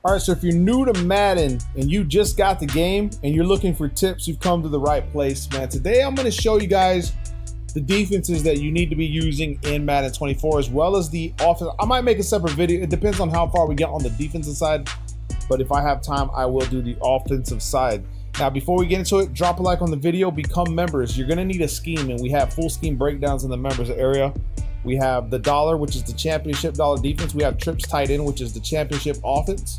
All right, so if you're new to Madden and you just got the game and you're looking for tips, you've come to the right place, man. Today I'm going to show you guys the defenses that you need to be using in Madden 24, as well as the offense. I might make a separate video. It depends on how far we get on the defensive side, but if I have time, I will do the offensive side. Now, before we get into it, drop a like on the video, become members. You're going to need a scheme, and we have full scheme breakdowns in the members area. We have the dollar, which is the championship dollar defense. We have trips tight end, which is the championship offense.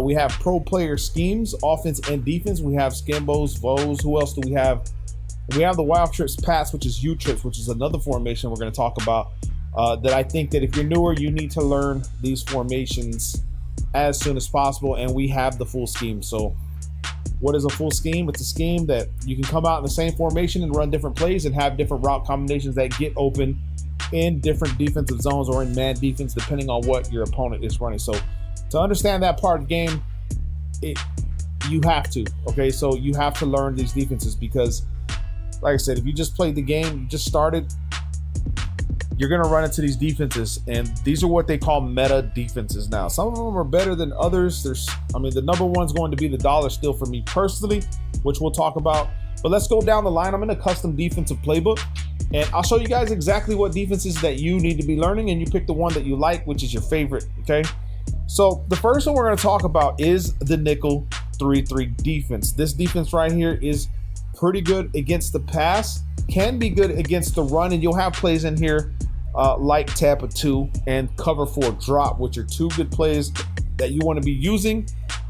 We have pro player schemes, offense and defense. We have Skimbos, Vos. Who else do we have? We have the wild trips pass, which is U trips, which is another formation we're going to talk about. That I think that if you're newer, you need to learn these formations as soon as possible. And we have the full scheme. So what is a full scheme? It's a scheme that you can come out in the same formation and run different plays and have different route combinations that get open in different defensive zones or in man defense, depending on what your opponent is running. So to understand that part of the game, you have to, okay? So you have to learn these defenses because, like I said, if you just played the game, you just started, you're gonna run into these defenses, and these are what they call meta defenses now. Some of them are better than others. The number one's going to be the dollar still for me personally, which we'll talk about. But let's go down the line. I'm in a custom defensive playbook, and I'll show you guys exactly what defenses that you need to be learning, and you pick the one that you like, which is your favorite, okay? So the first one we're going to talk about is the nickel 3-3 defense. This defense right here is pretty good against the pass, can be good against the run, and you'll have plays in here like Tampa 2 and cover 4 drop, which are two good plays that you want to be using,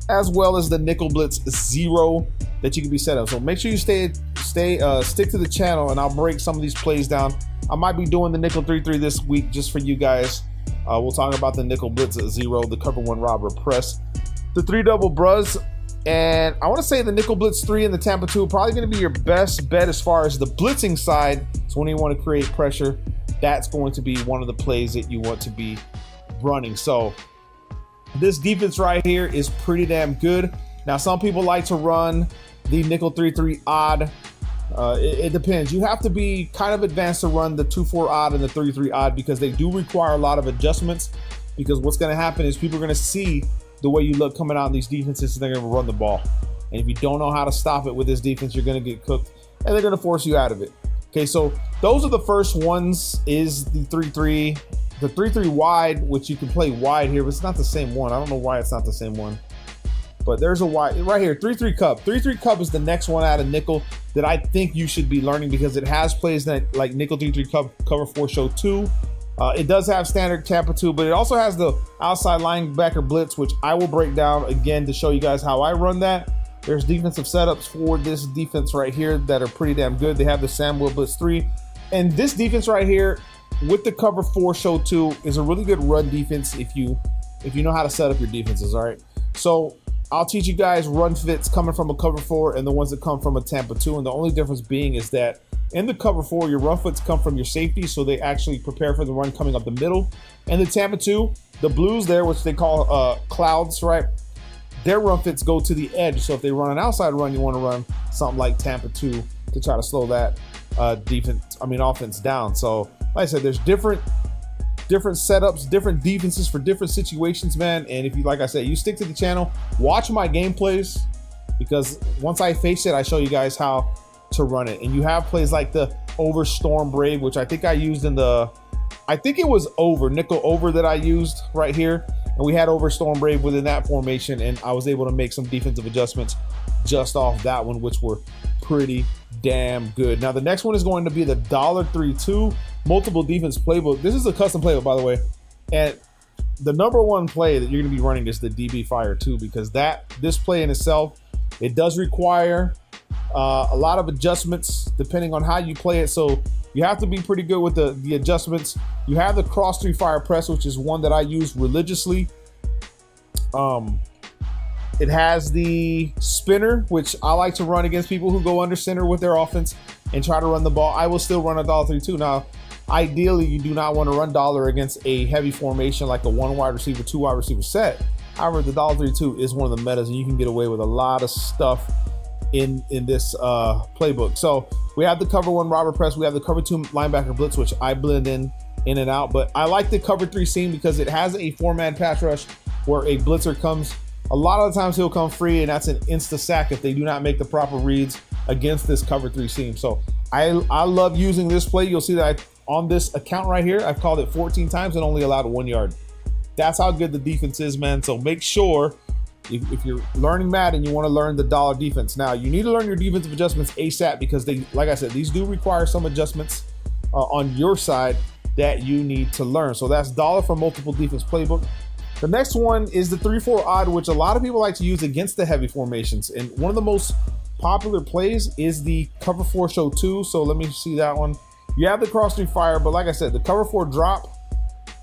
as well as the nickel blitz 0 that you can be set up. So make sure you stick to the channel, and I'll break some of these plays down. I might be doing the nickel 3-3 this week just for you guys. We'll talk about the nickel blitz 0, the cover 1 robber press, the 3 double bruz, and I want to say the nickel blitz 3 and the Tampa 2 are probably going to be your best bet as far as the blitzing side. So when you want to create pressure, that's going to be one of the plays that you want to be running. So this defense right here is pretty damn good. Now, some people like to run the nickel 3-3 odd. It depends. You have to be kind of advanced to run the 2-4 odd and the 3-3 odd because they do require a lot of adjustments, because what's going to happen is people are going to see the way you look coming out in these defenses, and they're going to run the ball. And if you don't know how to stop it with this defense, you're going to get cooked, and they're going to force you out of it. Okay, so those are the first ones, is the 3-3, the 3-3 wide, which you can play wide here, but it's not the same one. I don't know why it's not the same one. But there's a wide right here, 3-3 cup. 3-3 cup is the next one out of nickel that I think you should be learning, because it has plays that like nickel 3-3 cup, cover 4 show 2. It does have standard Tampa 2, but it also has the outside linebacker blitz, which I will break down again to show you guys how I run that. There's defensive setups for this defense right here that are pretty damn good. They have the Samuel blitz 3, and this defense right here with the cover 4 show 2 is a really good run defense if you know how to set up your defenses. All right, so I'll teach you guys run fits coming from a cover 4 and the ones that come from a Tampa 2. And the only difference being is that in the cover 4, your run fits come from your safety, so they actually prepare for the run coming up the middle. And the Tampa 2, the blues there, which they call clouds, right? Their run fits go to the edge. So if they run an outside run, you want to run something like Tampa 2 to try to slow that offense down. So like I said, there's different setups, different defenses for different situations, man. And if you, like I said, you stick to the channel, watch my gameplays, because once I face it, I show you guys how to run it. And you have plays like the over storm brave, which I think I used I think it was nickel over that I used right here. And we had over storm brave within that formation, and I was able to make some defensive adjustments just off that one, which were pretty damn good. Now the next one is going to be the $3-2 multiple defense playbook. This is a custom playbook, by the way, and the number one play that you're going to be running is the DB Fire 2, because this play in itself, it does require a lot of adjustments depending on how you play it. So you have to be pretty good with the adjustments. You have the cross 3 fire press, which is one that I use religiously. It has the spinner, which I like to run against people who go under center with their offense and try to run the ball. I will still run a $3-2. Now, ideally, you do not want to run dollar against a heavy formation like a 1 wide receiver, 2 wide receiver set. However, the $3-2 is one of the metas, and you can get away with a lot of stuff in this playbook. So we have the cover 1 robber press. We have the cover 2 linebacker blitz, which I blend in and out. But I like the cover 3 seam because it has a 4-man pass rush where a blitzer comes A lot of the times he'll come free, and that's an insta sack if they do not make the proper reads against this cover 3 seam. So I love using this play. You'll see that on this account right here, I've called it 14 times and only allowed 1 yard. That's how good the defense is, man. So make sure if you're learning Madden, you want to learn the dollar defense. Now, you need to learn your defensive adjustments ASAP because they, like I said, these do require some adjustments on your side that you need to learn. So that's dollar for multiple defense playbook. The next one is the 3-4 odd, which a lot of people like to use against the heavy formations. And one of the most popular plays is the cover 4 show 2. So let me see that one. You have the cross 3 fire, but like I said, the cover 4 drop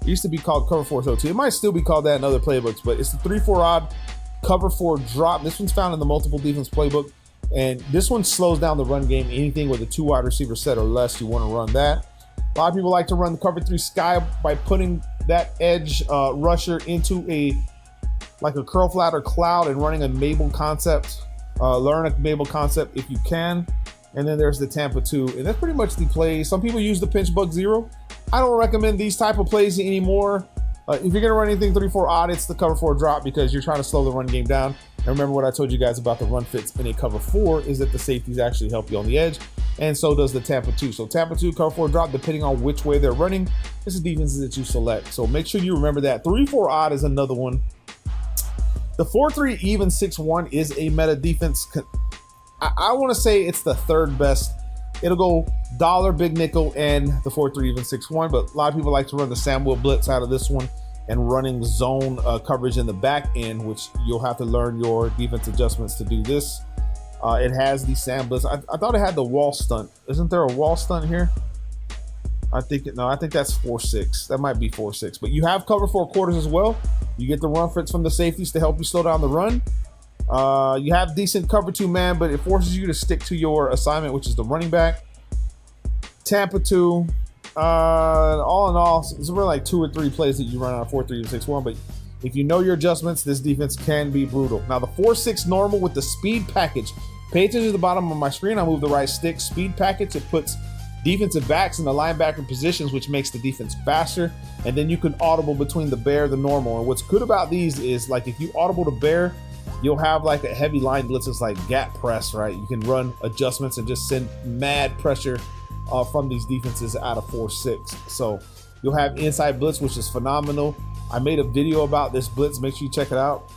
used to be called cover 4 show 2. It might still be called that in other playbooks, but it's the 3-4 odd cover 4 drop. This one's found in the multiple defense playbook. And this one slows down the run game. Anything with a 2 wide receiver set or less, you want to run that. A lot of people like to run the cover 3 sky by putting that edge rusher into like a curl flat or cloud and running a Mabel concept. Learn a Mabel concept if you can. And then there's the Tampa 2, and that's pretty much the play. Some people use the pinch bug 0. I don't recommend these type of plays anymore. If you're gonna run anything 3-4 odd, it's the cover 4 drop because you're trying to slow the run game down. And remember what I told you guys about the run fits in a cover 4 is that the safeties actually help you on the edge, and so does the Tampa 2. So Tampa 2, cover 4 drop, depending on which way they're running, it's the defenses that you select. So make sure you remember that. 3-4 odd is another one. The 4-3 even 6-1 is a meta defense. I want to say it's the third best. It'll go dollar, big nickel, and the 4-3 even 6-1, but a lot of people like to run the Samuel blitz out of this one and running zone coverage in the back end, which you'll have to learn your defense adjustments to do this. It has the Sam blitz. I thought it had the wall stunt. Isn't there a wall stunt here? I think that's 4-6. That might be 4-6, but you have cover 4 quarters as well. You get the run fits from the safeties to help you slow down the run. You have decent cover 2 man, but it forces you to stick to your assignment, which is the running back. Tampa 2, all in all, it's really like 2 or 3 plays that you run on a 4-3 and 6-1, but if you know your adjustments, this defense can be brutal. Now the 4-6 normal with the speed package, pay attention to the bottom of my screen. I move the right stick. Speed package, it puts defensive backs in the linebacker positions, which makes the defense faster, and then you can audible between the bear, the normal. And what's good about these is, like, if you audible to bear, you'll have like a heavy line blitzes like gap press, right? You can run adjustments and just send mad pressure from these defenses out of 4-6. So you'll have inside blitz, which is phenomenal. I made a video about this blitz. Make sure you check it out,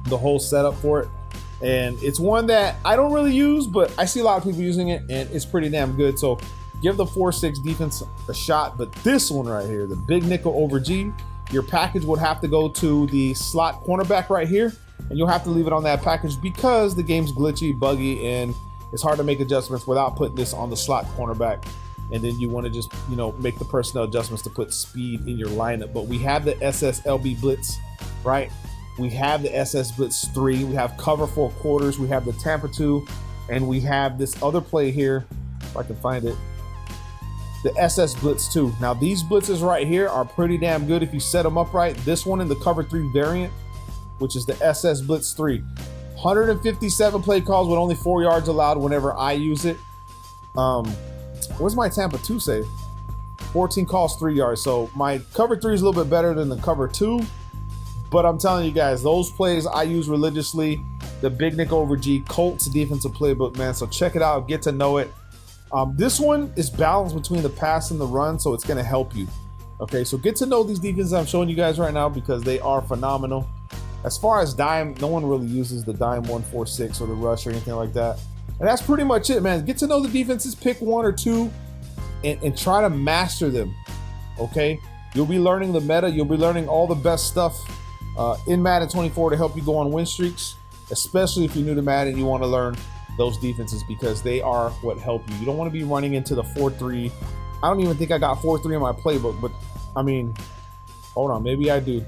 the whole setup for it. And it's one that I don't really use, but I see a lot of people using it, and it's pretty damn good. So give the 4-6 defense a shot. But this one right here, the big nickel over G, your package would have to go to the slot cornerback right here, and you'll have to leave it on that package because the game's glitchy, buggy, and it's hard to make adjustments without putting this on the slot cornerback. And then you want to just, make the personnel adjustments to put speed in your lineup. But we have the SSLB blitz, right? We have the SS blitz 3. We have cover 4 quarters. We have the Tampa 2, and we have this other play here, if I can find it, the SS blitz 2. Now these blitzes right here are pretty damn good if you set them up right. This one in the cover 3 variant, which is the SS blitz 3. 157 play calls with only 4 yards allowed whenever I use it. What's my Tampa 2 say? 14 calls, 3 yards. So my cover 3 is a little bit better than the cover 2. But I'm telling you guys, those plays I use religiously. The big nickel over G, Colts defensive playbook, man. So check it out, get to know it. This one is balanced between the pass and the run, so it's going to help you. Okay, so get to know these defenses I'm showing you guys right now because they are phenomenal. As far as dime, no one really uses the dime 1-4-6 or the rush or anything like that. And that's pretty much it, man. Get to know the defenses, pick 1 or 2, and try to master them, okay? You'll be learning the meta. You'll be learning all the best stuff in Madden 24 to help you go on win streaks, especially if you're new to Madden and you want to learn those defenses because they are what help you. You don't want to be running into the 4-3. I don't even think I got 4-3 in my playbook, but I mean, hold on, maybe I do.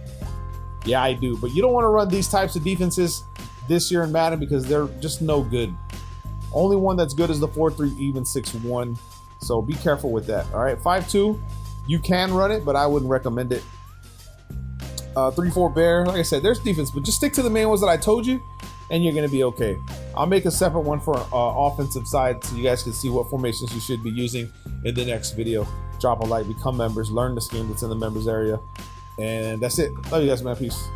Yeah, I do. But you don't want to run these types of defenses this year in Madden because they're just no good. Only one that's good is the 4-3 even 6-1. So be careful with that. All right, 5-2, you can run it, but I wouldn't recommend it. 3-4 bear, like I said, there's defense, but just stick to the main ones that I told you, and you're going to be okay. I'll make a separate one for offensive side so you guys can see what formations you should be using in the next video. Drop a like, become members, learn the scheme that's in the members area. And that's it. Love you guys, man. Peace.